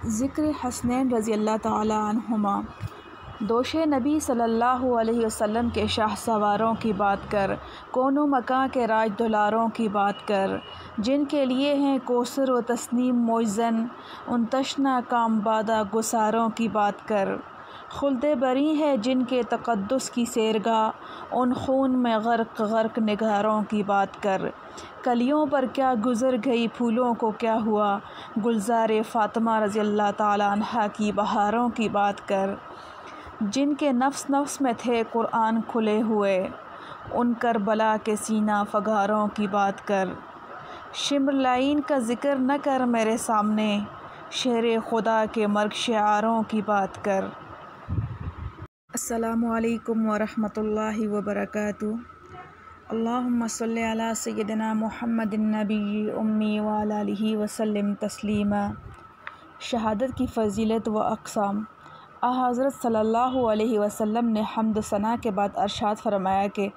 ذکر حسنین رضی اللہ تعالی عنہما۔ دوش نبی صلی اللہ علیہ وسلم کے شاہ سواروں کی بات کر، کون و مکاں کے راج دلاروں کی بات کر، جن کے لیے ہیں کوثر و تسنیم معزن، ان تشنہ کام بادہ گساروں کی بات کر۔ خلد بری ہے جن کے تقدس کی سیرگاہ، ان خون میں غرق غرق نگاروں کی بات کر۔ کلیوں پر کیا گزر گئی پھولوں کو کیا ہوا، گلزار فاطمہ رضی اللہ تعالی عنہا کی بہاروں کی بات کر۔ جن کے نفس نفس میں تھے قرآن کھلے ہوئے، ان کربلا کے سینہ فگاروں کی بات کر۔ شمر لعین کا ذکر نہ کر میرے سامنے، شیر خدا کے مرگ شعاروں کی بات کر۔ السلام علیکم ورحمۃ اللہ وبرکاتہ۔ اللہم صلی علی سیدنا محمد النبی امی وعلی آلہ وسلم تسلیما۔ شہادت کی فضیلت و اقسام۔ حضرت صلی اللہ علیہ وسلم نے حمد و ثنا کے بعد ارشاد فرمایا کہ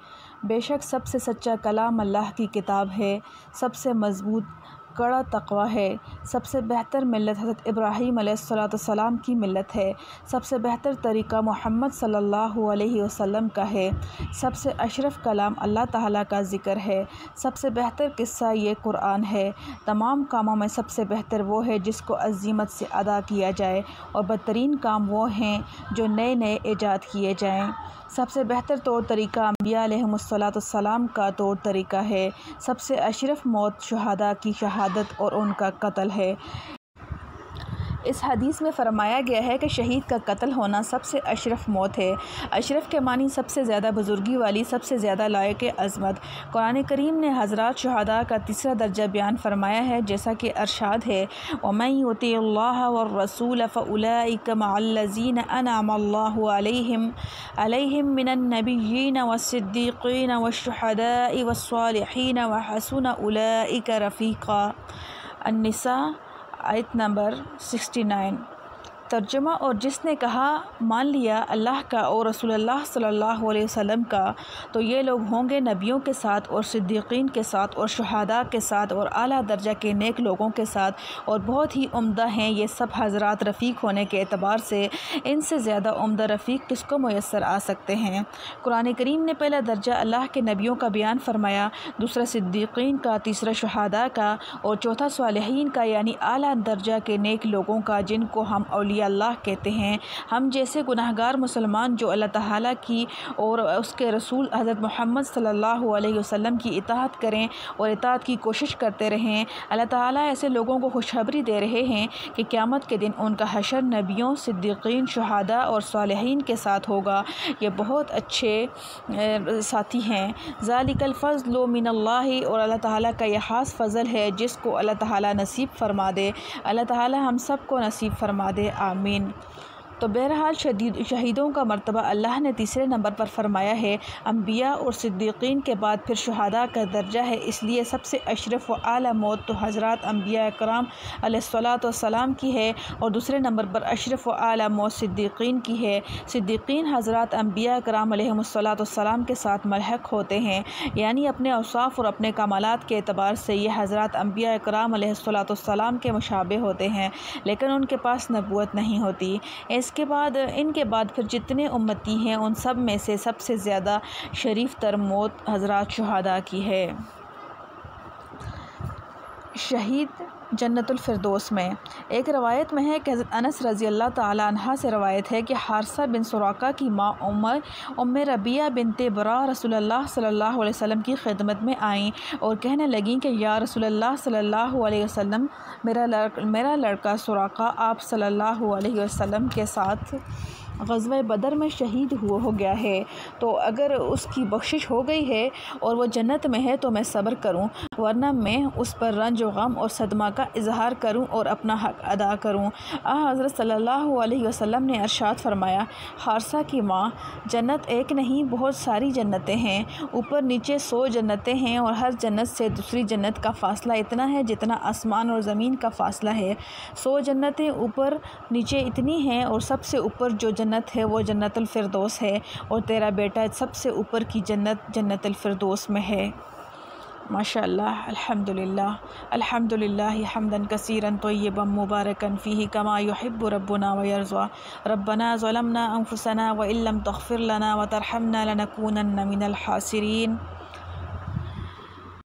بے شک سب سے سچا کلام اللہ کی کتاب ہے، سب سے مضبوط کڑا تقویٰ ہے، سب سے بہتر ملت حضرت ابراہیم علیہ السلام کی ملت ہے، سب سے بہتر طریقہ محمد صلی اللہ علیہ وسلم کا ہے، سب سے اشرف کلام اللہ تعالیٰ کا ذکر ہے، سب سے بہتر قصہ یہ قرآن ہے، تمام کاموں میں سب سے بہتر وہ ہے جس کو عزیمت سے ادا کیا جائے، اور بدترین کام وہ ہیں جو نئے نئے ایجاد کیے جائیں۔ سب سے بہتر طور طریقہ انبیاء علیہم السلام کا طور طریقہ ہے، سب سے اشرف موت شہداء کی شہادت اور ان کا قتل ہے۔ اس حدیث میں فرمایا گیا ہے کہ شہید کا قتل ہونا سب سے اشرف موت ہے۔ اشرف کے معنی سب سے زیادہ بزرگی والی، سب سے زیادہ لائق عظمت۔ قرآن کریم نے حضرات شہداء کا تیسرا درجہ بیان فرمایا ہے، جیسا کہ ارشاد ہے وَمَن يُطِعِ اللَّهَ وَالرَّسُولَ فَأُولَٰئِكَ مَعَ الَّذِينَ أَنْعَمَ اللَّهُ عَلَيْهِم مِّنَ النَّبِيِّينَ وَالصِّدِّيقِينَ وَالشُّهَدَاءِ وَالصَّالِحِينَ وَحَسُنَ أُولَٰئِكَ رَفِيقًا۔ النساء آیت نمبر 69۔ ترجمہ: اور جس نے کہا مان لیا اللہ کا اور رسول اللہ صلی اللہ علیہ وسلم کا، تو یہ لوگ ہوں گے نبیوں کے ساتھ اور صدیقین کے ساتھ اور شہداء کے ساتھ اور اعلیٰ درجہ کے نیک لوگوں کے ساتھ، اور بہت ہی عمدہ ہیں یہ سب حضرات رفیق ہونے کے اعتبار سے۔ ان سے زیادہ عمدہ رفیق کس کو میسر آ سکتے ہیں؟ قرآن کریم نے پہلا درجہ اللہ کے نبیوں کا بیان فرمایا، دوسرا صدیقین کا، تیسرا شہداء کا، اور چوتھا صالحین کا، یعنی اعلیٰ درجہ کے نیک لوگوں کا، جن کو ہم اولیاء اللہ کہتے ہیں۔ ہم جیسے گناہگار مسلمان جو اللہ تعالیٰ کی اور اس کے رسول حضرت محمد صلی اللہ علیہ وسلم کی اطاعت کریں اور اطاعت کی کوشش کرتے رہیں، اللہ تعالیٰ ایسے لوگوں کو خوشخبری دے رہے ہیں کہ قیامت کے دن ان کا حشر نبیوں، صدیقین، شہداء اور صالحین کے ساتھ ہوگا۔ یہ بہت اچھے ساتھی ہیں۔ ذالک الفضل من اللہ، اور اللہ تعالیٰ کا یہ خاص فضل ہے جس کو اللہ تعالیٰ نصیب فرما دے۔ اللہ تعالیٰ ہم سب کو نصیب فرما دے، آمین۔ تو بہرحال شہیدوں کا مرتبہ اللہ نے تیسرے نمبر پر فرمایا ہے، انبیاء اور صدیقین کے بعد پھر شہداء کا درجہ ہے، اس لیے سب سے اشرف و اعلیٰ موت تو حضرات انبیاء کرام علیہ السلام کی ہے، اور دوسرے نمبر پر اشرف و اعلیٰ موت صدیقین کی ہے۔ صدیقین حضرات انبیاء کرام علیہم السلام کے ساتھ ملحق ہوتے ہیں، یعنی اپنے اوصاف اور اپنے کمالات کے اعتبار سے یہ حضرات انبیاء کرام علیہ السلام کے مشابہ ہوتے ہیں، لیکن ان کے پاس نبوت نہیں ہوتی۔ ان کے بعد پھر جتنے امتی ہیں ان سب میں سے سب سے زیادہ شریف تر موت حضرات شہداء کی ہے۔ شہید جنت الفردوس میں۔ ایک روایت میں ہے کہ حضرت انس رضی اللہ تعالی عنہ سے روایت ہے کہ حارثہ بن سراقہ کی ماں ام ربیعہ بنت برا رسول اللہ صلی اللہ علیہ وسلم کی خدمت میں آئیں اور کہنے لگیں کہ یا رسول اللہ صلی اللہ علیہ وسلم، میرا لڑکا سراقہ آپ صلی اللہ علیہ وسلم کے ساتھ غزوہ بدر میں شہید ہو گیا ہے، تو اگر اس کی بخشش ہو گئی ہے اور وہ جنت میں ہے تو میں صبر کروں، ورنہ میں اس پر رنج و غم اور صدمہ کا اظہار کروں اور اپنا حق ادا کروں۔ حضرت صلی اللہ علیہ وسلم نے ارشاد فرمایا، حارثہ کی ماں، جنت ایک نہیں بہت ساری جنتیں ہیں، اوپر نیچے 100 جنتیں ہیں، اور ہر جنت سے دوسری جنت کا فاصلہ اتنا ہے جتنا آسمان اور زمین کا فاصلہ ہے۔ 100 جنتیں اوپر نیچے اتنی ہیں، اور سب سے اوپر جو جنت ہے وہ جنت الفردوس ہے، اور تیرا بیٹا سب سے اوپر کی جنت جنت الفردوس میں ہے۔ ماشاء اللہ، الحمد للہ حمدن کثیرا طیبا مبارکا فیہ کما یحب ربنا ویرضا ربنا ظلمنا انفسنا وان لم تغفر لنا وترحمنا لنکونن من الخاسرین